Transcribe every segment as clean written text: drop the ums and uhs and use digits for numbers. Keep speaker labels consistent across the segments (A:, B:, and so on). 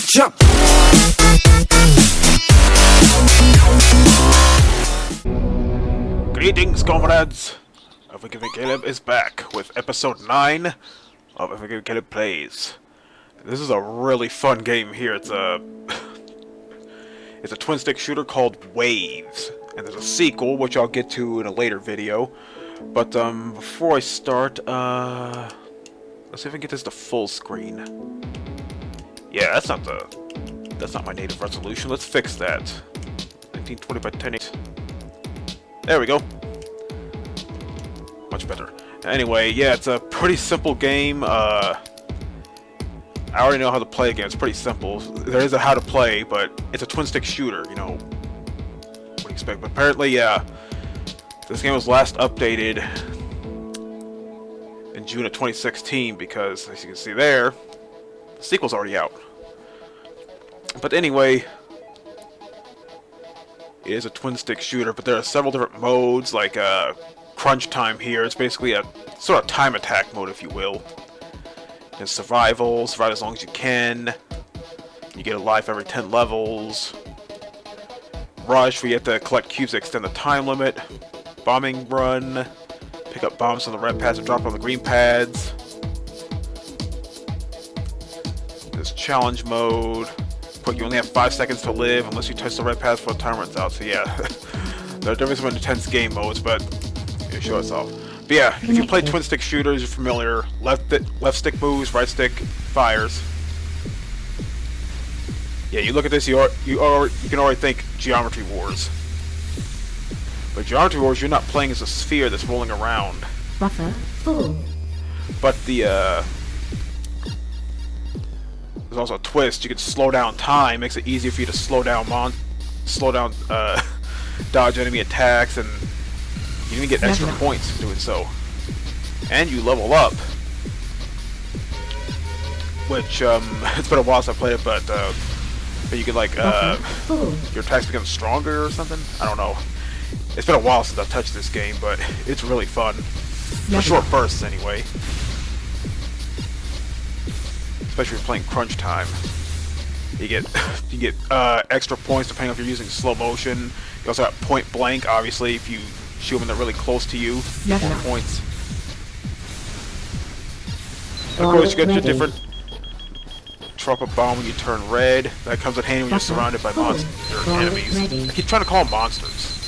A: Jump!
B: Greetings, comrades! UnforgivenCaleb is back with episode 9 of UnforgivenCaleb Plays. This is a really fun game here. It's a twin-stick shooter called Waves, and there's a sequel which I'll get to in a later video. But before I start, let's see if I can get this to full screen. Yeah, that's not my native resolution. Let's fix that. 1920 by 1080. There we go. Much better. Anyway, yeah, it's a pretty simple game. I already know how to play a game. It's pretty simple. There is a how to play, but it's a twin-stick shooter, you know. What do you expect? But apparently, yeah, this game was last updated in June of 2016 because, as you can see there, the sequel's already out. But anyway, it is a twin-stick shooter, but there are several different modes, like crunch time here. It's basically a sort of time attack mode, if you will. And survival, survive as long as you can. You get a life every 10 levels. Rush, where you have to collect cubes to extend the time limit. Bombing run, pick up bombs on the red pads and drop on the green pads. There's challenge mode. But you only have 5 seconds to live unless you touch the red pads before the time runs out. So yeah, there are definitely some intense game modes, but you show us off. But yeah, if you play twin stick shooters, you're familiar. Left stick moves, right stick fires. Yeah, you look at this, you can already think Geometry Wars. But Geometry Wars, you're not playing as a sphere that's rolling around.
C: Buffer full.
B: But the there's also a twist. You can slow down time. Makes it easier for you to slow down dodge enemy attacks, and you even get extra points for doing so. And you level up, which it's been a while since I played it, but you can like your attacks become stronger or something. I don't know. It's been a while since I've touched this game, but it's really fun. For short bursts, anyway. Especially if you're playing crunch time. You get extra points depending on if you're using slow motion. You also got point blank, obviously, if you shoot them and they're really close to you. More points. And of course, you get your different. Drop a bomb when you turn red. That comes in handy when you're surrounded by monsters or enemies. I keep trying to call them monsters.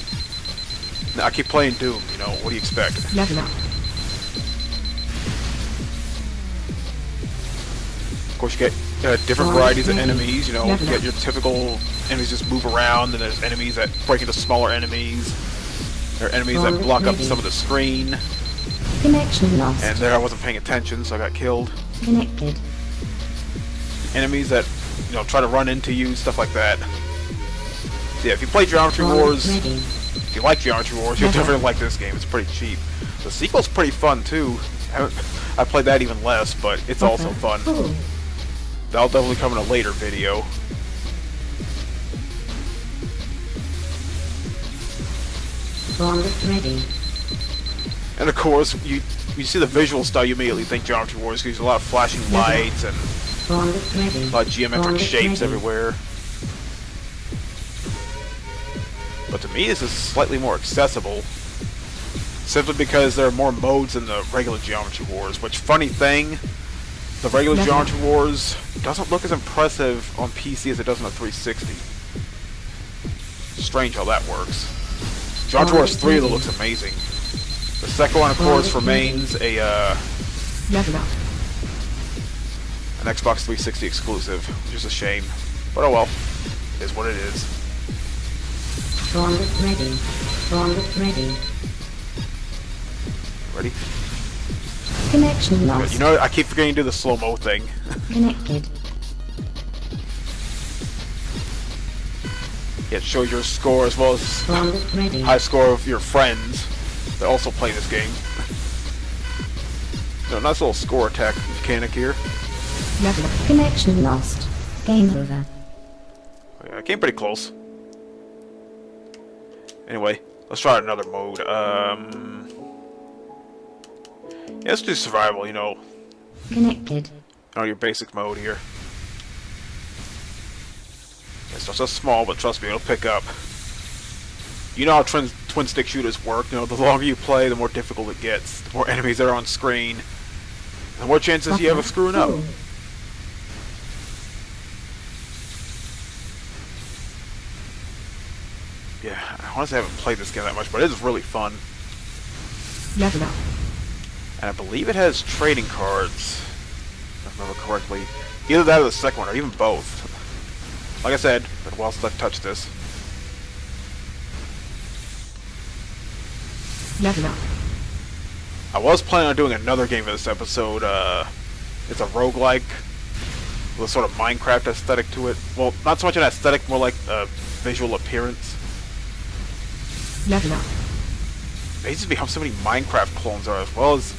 B: I keep playing Doom, you know, what do you expect? Of course, you get different varieties of enemies, you know, you get your typical enemies just move around, and there's enemies that break into smaller enemies. There are enemies that block up some of the screen.
C: Connection lost.
B: And there I wasn't paying attention, so I got killed.
C: Connected.
B: Enemies that, you know, try to run into you, stuff like that. Yeah, if you play Geometry Wars, if you like Geometry Wars, you'll definitely like this game. It's pretty cheap. The sequel's pretty fun too. I played that even less, but it's also fun. That'll definitely come in a later video.
C: Ready.
B: And of course, you see the visual style, you immediately think Geometry Wars, because there's a lot of flashing lights and a lot of geometric shapes everywhere. But to me, this is slightly more accessible, simply because there are more modes in the regular Geometry Wars. Which, funny thing, the regular Geometry Wars doesn't look as impressive on PC as it does on the 360. Strange how that works. Geometry Wars 3 looks amazing. The second one, of course, remains an Xbox 360 exclusive, which is a shame. But oh well, it is what it is.
C: Ready.
B: Ready?
C: Connection lost.
B: You know, I keep forgetting to do the slow-mo thing.
C: Connected.
B: Yeah, it shows your score as well as high score of your friends that also play this game. No, nice little score attack mechanic here.
C: Connection lost. Game over.
B: Yeah, I came pretty close. Anyway, let's try another mode. Yeah, let's do survival, you know.
C: Connected.
B: On your basic mode here. It's just so small, but trust me, it'll pick up. You know how twin stick shooters work. You know, the longer you play, the more difficult it gets. The more enemies that are on screen, the more chances you have of screwing up. Yeah, I honestly haven't played this game that much, but it is really fun.
C: Level up.
B: And I believe it has trading cards, if I remember correctly. Either that or the second one, or even both. Like I said, it's been a while since I've touched this.
C: Level up.
B: I was planning on doing another game for this episode. It's a roguelike with a sort of Minecraft aesthetic to it. Well, not so much an aesthetic, more like a visual appearance.
C: Level up.
B: There used to be so many Minecraft clones are, as well as,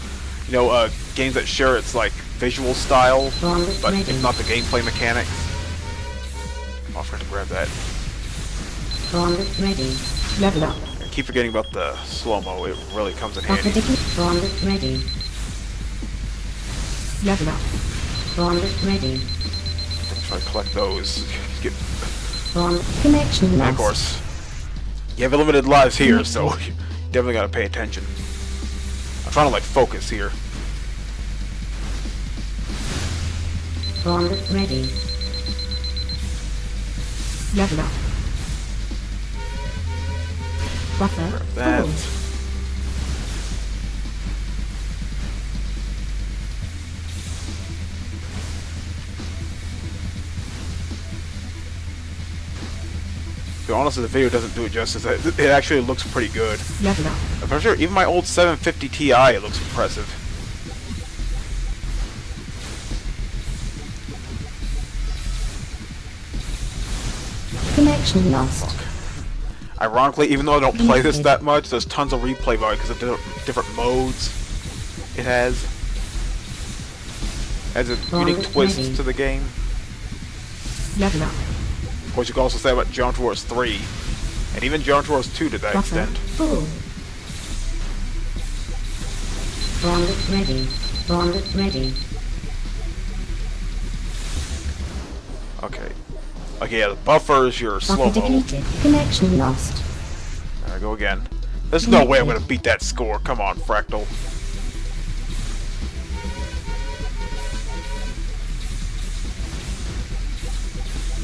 B: you know, games that share its like visual style, but if not the gameplay mechanics. Oh, I forgot to grab that.
C: Ready. Level up.
B: I keep forgetting about the slow-mo. It really comes in handy.
C: Ready. Level up. Ready.
B: Try to collect those. Get...
C: Connection
B: And
C: lost.
B: of course, you have limited lives here, so you definitely gotta pay attention. I'm trying to like focus here.
C: Ready. Level up. Buffer.
B: That.
C: Full.
B: To be honest, the video doesn't do it justice. It actually looks pretty good.
C: Level up.
B: I'm pretty sure even my old 750 Ti, it looks impressive.
C: Connection lost.
B: Ironically, even though I don't play this that much, there's tons of replay value because of different modes it has. Has a unique twist to the game.
C: Level up.
B: Of course, you can also say about Geometry Wars 3, and even Geometry Wars 2 to that
C: Buffer.
B: extent.
C: Full. Ready. Ready.
B: Okay. Okay, yeah, the buffer is your
C: Buffer
B: slow-mo.
C: depleted. Connection lost.
B: There I go again. There's no way I'm gonna beat that score. Come on, Fractal.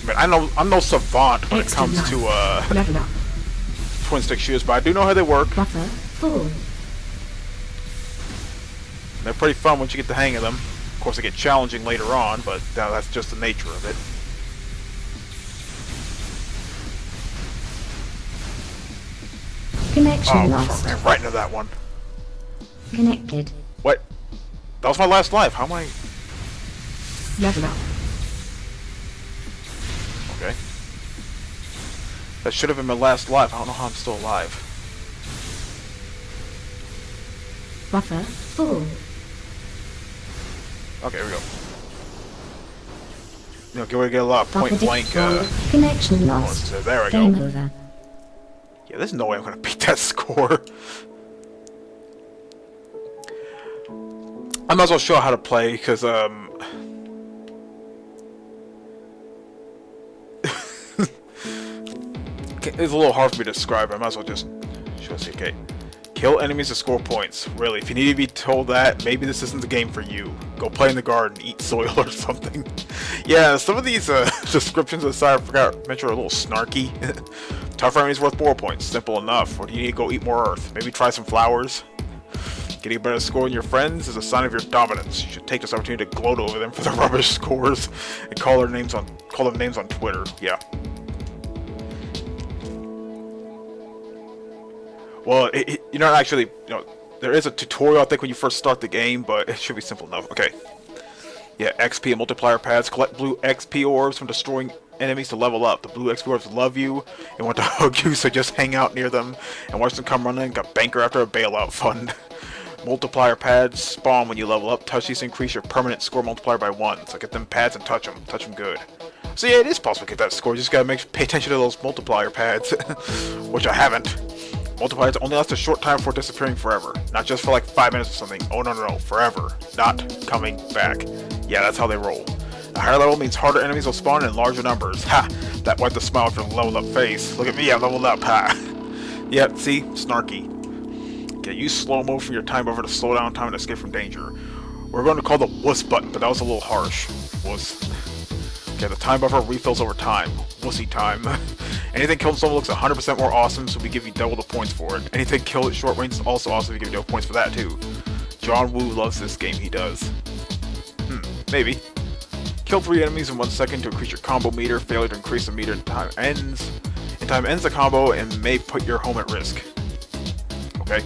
B: I mean, I'm no savant when it
C: Extra
B: comes to
C: Level up.
B: twin stick shooters, but I do know how they work.
C: Buffer. Full.
B: They're pretty fun once you get the hang of them. Of course, they get challenging later on, but that's just the nature of it.
C: Connection
B: Oh,
C: lost.
B: fuck, right into that one.
C: Connected.
B: What? That was my last life. How am I?
C: Level up.
B: Okay. That should have been my last life. I don't know how I'm still alive.
C: Buffer. Full.
B: Okay, here we go. You know, we're gonna get a lot of point blank.
C: Connection lost.
B: There we
C: Game
B: go.
C: over.
B: Yeah, there's no way I'm gonna beat that score. I might as well show how to play, because, it's a little hard for me to describe. I might as well just show us. Okay. Kill enemies to score points. Really, if you need to be told that, maybe this isn't the game for you. Go play in the garden, eat soil or something. Yeah, some of these descriptions aside, I forgot to mention are a little snarky. Tougher enemies worth 4 points. Simple enough. Or do you need to go eat more earth? Maybe try some flowers? Getting a better score than your friends is a sign of your dominance. You should take this opportunity to gloat over them for their rubbish scores and call them names on Twitter. Yeah. Well, you're not actually, there is a tutorial, I think, when you first start the game, but it should be simple enough. Okay. Yeah, XP and multiplier pads. Collect blue XP orbs from destroying enemies to level up. The blue XP orbs love you and want to hug you, so just hang out near them and watch them come running. Got banker after a bailout fund. Multiplier pads spawn when you level up. Touch these to increase your permanent score multiplier by 1. So get them pads and touch them. Touch them good. So yeah, it is possible to get that score. You just gotta pay attention to those multiplier pads, which I haven't. Multipliers only last a short time before disappearing forever. Not just for like 5 minutes or something. Oh no, forever. Not coming back. Yeah, that's how they roll. higher level means harder enemies will spawn in larger numbers. Ha! That wiped the smile off your leveled up face. Look at me, I leveled up, ha! Yep, see? Snarky. Okay, use slow-mo for your time buffer to slow down time and escape from danger. We're going to call the wuss button, but that was a little harsh. Wuss. Okay, the time buffer refills over time. Wussy time. Anything killed in slow-mo looks 100% more awesome, so we give you double the points for it. Anything killed at short range is also awesome, we give you double points for that too. John Woo loves this game, he does. Maybe. Kill 3 enemies in 1 second to increase your combo meter. Failure to increase the meter in time ends. In time ends the combo and may put your home at risk. Okay.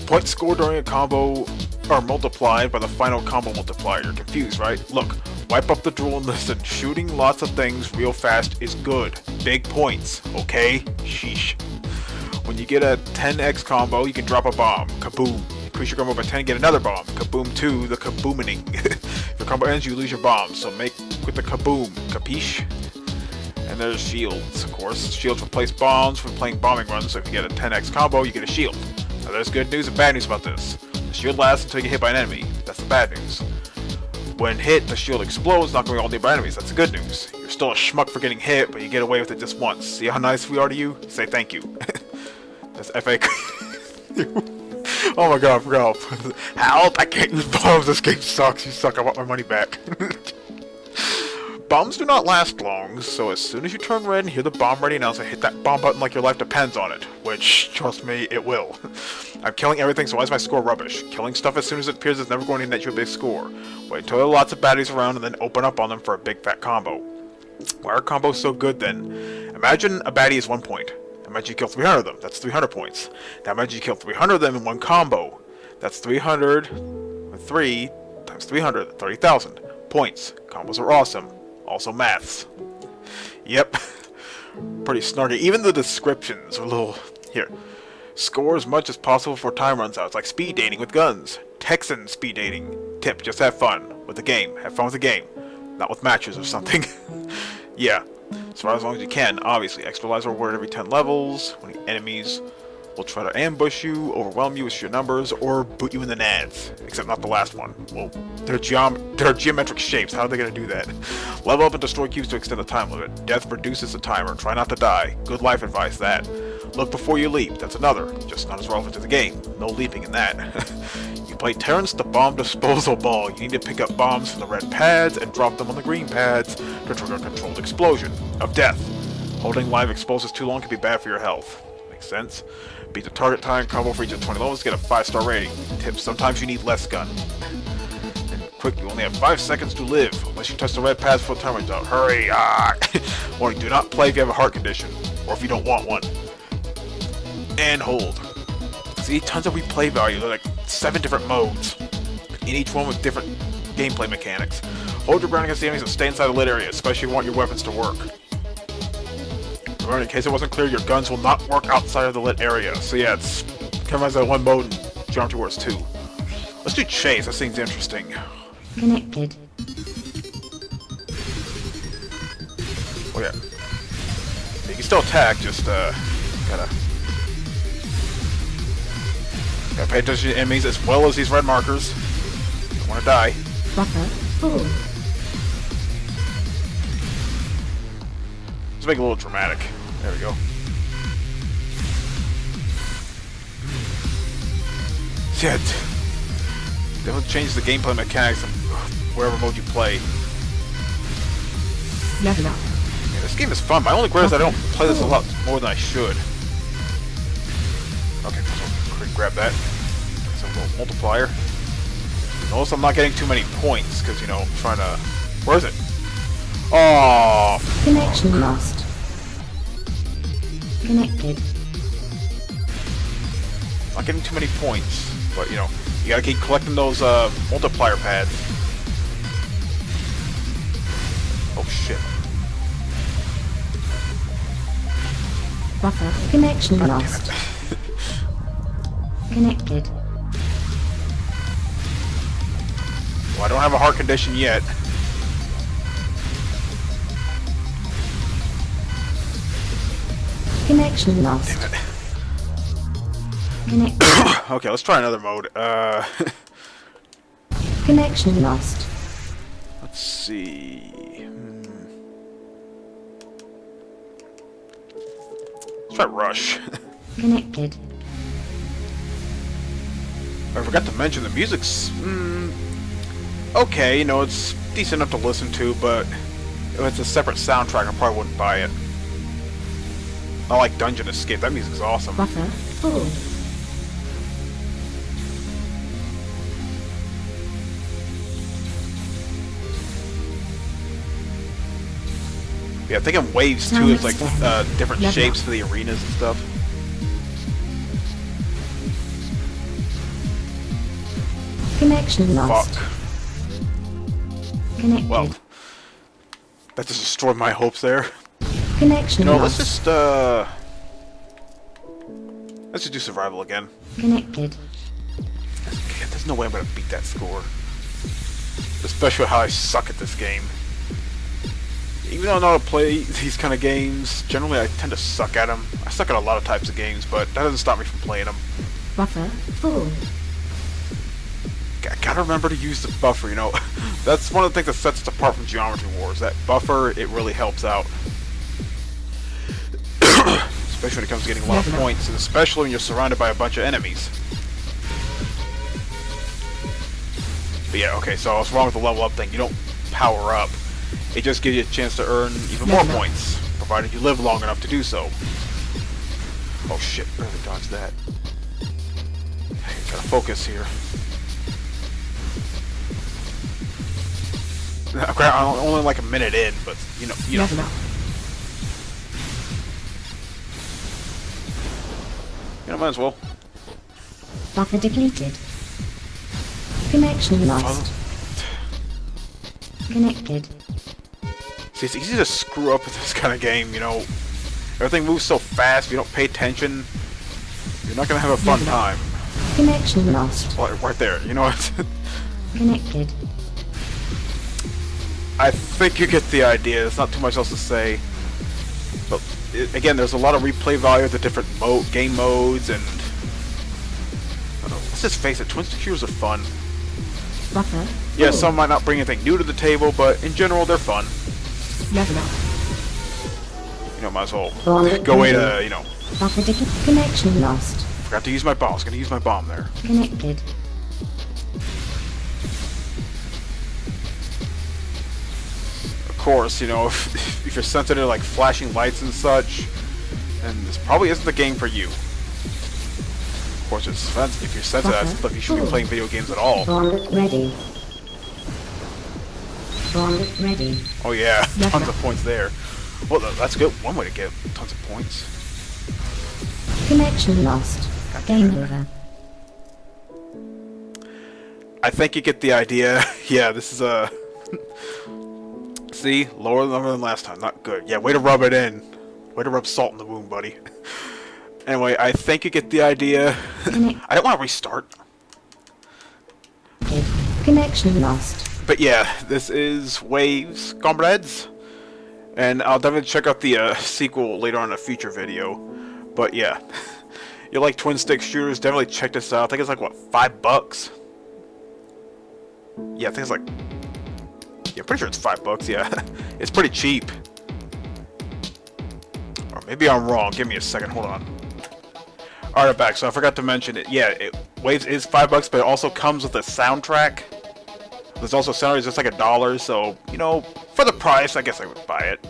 B: Points scored during a combo are multiplied by the final combo multiplier. You're confused, right? Look, wipe up the drool and listen. Shooting lots of things real fast is good. Big points, okay? Sheesh. When you get a 10x combo, you can drop a bomb. Kaboom. Increase your combo by 10, get another bomb. Kaboom 2, the kaboomening. If your combo ends, you lose your bomb, so make with the kaboom. Capiche? And there's shields, of course. Shields replace bombs when playing bombing runs, so if you get a 10x combo, you get a shield. Now there's good news and bad news about this. The shield lasts until you get hit by an enemy. That's the bad news. When hit, the shield explodes, not going all nearby enemies. That's the good news. You're still a schmuck for getting hit, but you get away with it just once. See how nice we are to you? Say thank you. That's FAQ. Oh my god, I forgot. Help! I can't use bombs. This game sucks. You suck. I want my money back. Bombs do not last long, so as soon as you turn red and hear the bomb ready announcer, hit that bomb button like your life depends on it. Which, trust me, it will. I'm killing everything, so why is my score rubbish? Killing stuff as soon as it appears is never going to net you a big score. Wait until there are lots of baddies around and then open up on them for a big fat combo. Why are combos so good then? Imagine a baddie is 1 point. Imagine you kill 300 of them. That's 300 points. Now imagine you kill 300 of them in one combo. That's 300 with 3 times 300, 30,000 points. Combos are awesome. Also maths. Yep. Pretty snarky. Even the descriptions are a little... Here. Score as much as possible before time runs out. It's like speed dating with guns. Texan speed dating. Tip, just have fun with the game. Have fun with the game. Not with matches or something. Yeah. As long as you can, obviously. Extra lives are rewarded every 10 levels. When the enemies will try to ambush you, overwhelm you with sheer numbers, or boot you in the nads. Except not the last one. Well, they're geometric shapes. How are they going to do that? Level up and destroy cubes to extend the time limit. Death reduces the timer. Try not to die. Good life advice, that. Look before you leap. That's another. Just not as relevant to the game. No leaping in that. You play Terrence the Bomb Disposal Ball. You need to pick up bombs from the red pads and drop them on the green pads to trigger a controlled explosion of death. Holding live explosives too long can be bad for your health. Makes sense. Beat the target time, combo for each of 20 levels, get a 5-star rating. Tips, sometimes you need less gun. And quick, you only have 5 seconds to live, unless you touch the red pads before the time runs out. Hurry! Warning, do not play if you have a heart condition, or if you don't want one. And hold. See, tons of replay value, there are like 7 different modes, in each one with different gameplay mechanics. Hold your ground against the enemies and stay inside the lit area, especially if you want your weapons to work. Remember, in case it wasn't clear, your guns will not work outside of the lit area. So yeah, it's kind of like one mode in Geometry Wars 2. Let's do Chase, that seems interesting.
C: Connected.
B: Oh yeah. You can still attack, just gotta pay attention to enemies as well as these red markers. Don't wanna die.
C: Buffer full.
B: Let's make it a little dramatic. There we go. Yeah, definitely changes the gameplay mechanics of wherever mode you play.
C: Level up.
B: Yeah, this game is fun. My only regret is I don't play this a lot more than I should. Okay, so quick grab that. It's a little multiplier. Notice I'm not getting too many points because, you know, I'm trying to... Where is it? Oh,
C: Connection lost. Connected.
B: not getting too many points, but you know, you gotta keep collecting those multiplier pads. Oh shit.
C: Buffer connection
B: God
C: lost.
B: damn it.
C: Connected.
B: Well, I don't have a heart condition yet.
C: Connection lost.
B: Damn it.
C: Connect.
B: Okay, let's try another mode.
C: Connection lost.
B: Let's see. Let's try Rush.
C: Connected.
B: I forgot to mention the music's okay, you know, it's decent enough to listen to, but if it's a separate soundtrack, I probably wouldn't buy it. I like Dungeon Escape, that music's awesome.
C: Buffer full.
B: Yeah, I'm thinking Waves too is like different shapes for the arenas and stuff.
C: Connection lost.
B: Fuck.
C: Connected.
B: Well, that just destroyed my hopes there.
C: Connection
B: No,
C: lost.
B: let's just do survival again.
C: Connected.
B: There's no way I'm gonna beat that score. Especially how I suck at this game. Even though I know how to play these kind of games, generally I tend to suck at them. I suck at a lot of types of games, but that doesn't stop me from playing them.
C: Buffer full.
B: I gotta remember to use the buffer, you know. That's one of the things that sets us apart from Geometry Wars. That buffer, it really helps out. Especially when it comes to getting a lot of points, and especially when you're surrounded by a bunch of enemies. But yeah, okay, so I was wrong with the level up thing. You don't power up. It just gives you a chance to earn even more points, provided you live long enough to do so. Oh shit, barely dodged that. Hey, gotta focus here. I'm only like a minute in, but you know. Might as well.
C: Buffer depleted. Connection lost. Connected.
B: See, it's easy to screw up with this kind of game, you know. Everything moves so fast, if you don't pay attention, you're not gonna have a fun time.
C: Connection lost.
B: Right there, you know what?
C: Connected.
B: I think you get the idea. There's not too much else to say. But again, there's a lot of replay value of the different game modes, and let's just face it, twin stick shooters are fun.
C: Buffer.
B: Yeah, some might not bring anything new to the table, but in general, they're fun.
C: Level up.
B: You know, might as well go away to, you know.
C: Buffer connection lost.
B: Forgot to use my bomb. I was gonna use my bomb there.
C: Connected.
B: Of course, you know, if you're sensitive to like flashing lights and such, then this probably isn't the game for you. Of course, if you're sensitive to that stuff, you shouldn't be playing video games at all.
C: Bomb ready. Bomb ready.
B: Oh yeah, tons of points there. Well, that's good. One way to get tons of points.
C: Connection lost. Game over.
B: I think you get the idea. Yeah, this is a... See? Lower number than last time. Not good. Yeah, way to rub it in. Way to rub salt in the wound, buddy. Anyway, I think you get the idea. I don't want to restart.
C: Connection lost.
B: But yeah, this is Waves, comrades. And I'll definitely check out the sequel later on in a future video. But yeah, you like twin stick shooters, definitely check this out. I think it's like, what, $5? Yeah, I think it's like... Yeah, I'm pretty sure it's $5, yeah. It's pretty cheap. Or maybe I'm wrong. Give me a second, hold on. Alright, I'm back. So I forgot to mention it. Yeah, Waves is $5, but it also comes with a soundtrack. There's also soundtracks just like $1, so, you know, for the price, I guess I would buy it.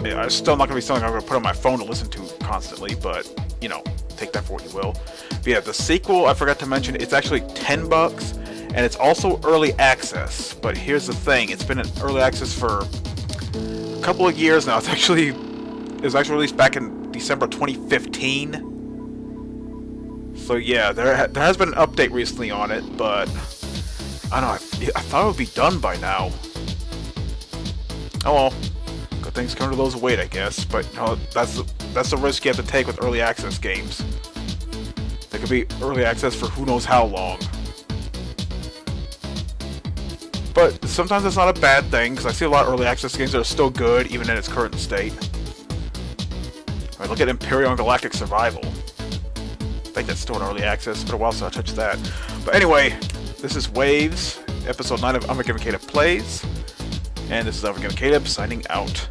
B: Yeah, it's still not going to be something I'm going to put on my phone to listen to constantly, but, you know, take that for what you will. But yeah, the sequel, I forgot to mention, it's actually $10, and it's also early access. But here's the thing, it's been in early access for a couple of years now. It was actually released back in December 2015. So yeah, there has been an update recently on it, but I don't know, I thought it would be done by now. Oh well. Good things come to those who wait, I guess. But you know, that's the risk you have to take with early access games. They could be early access for who knows how long. But sometimes it's not a bad thing, because I see a lot of early access games that are still good, even in its current state. Alright, look at Imperial and Galactic Survival. I think that's still in early access. It's been a while since I touched that. But anyway, this is Waves, episode 9 of UnforgivenCaleb Plays. And this is UnforgivenCaleb signing out.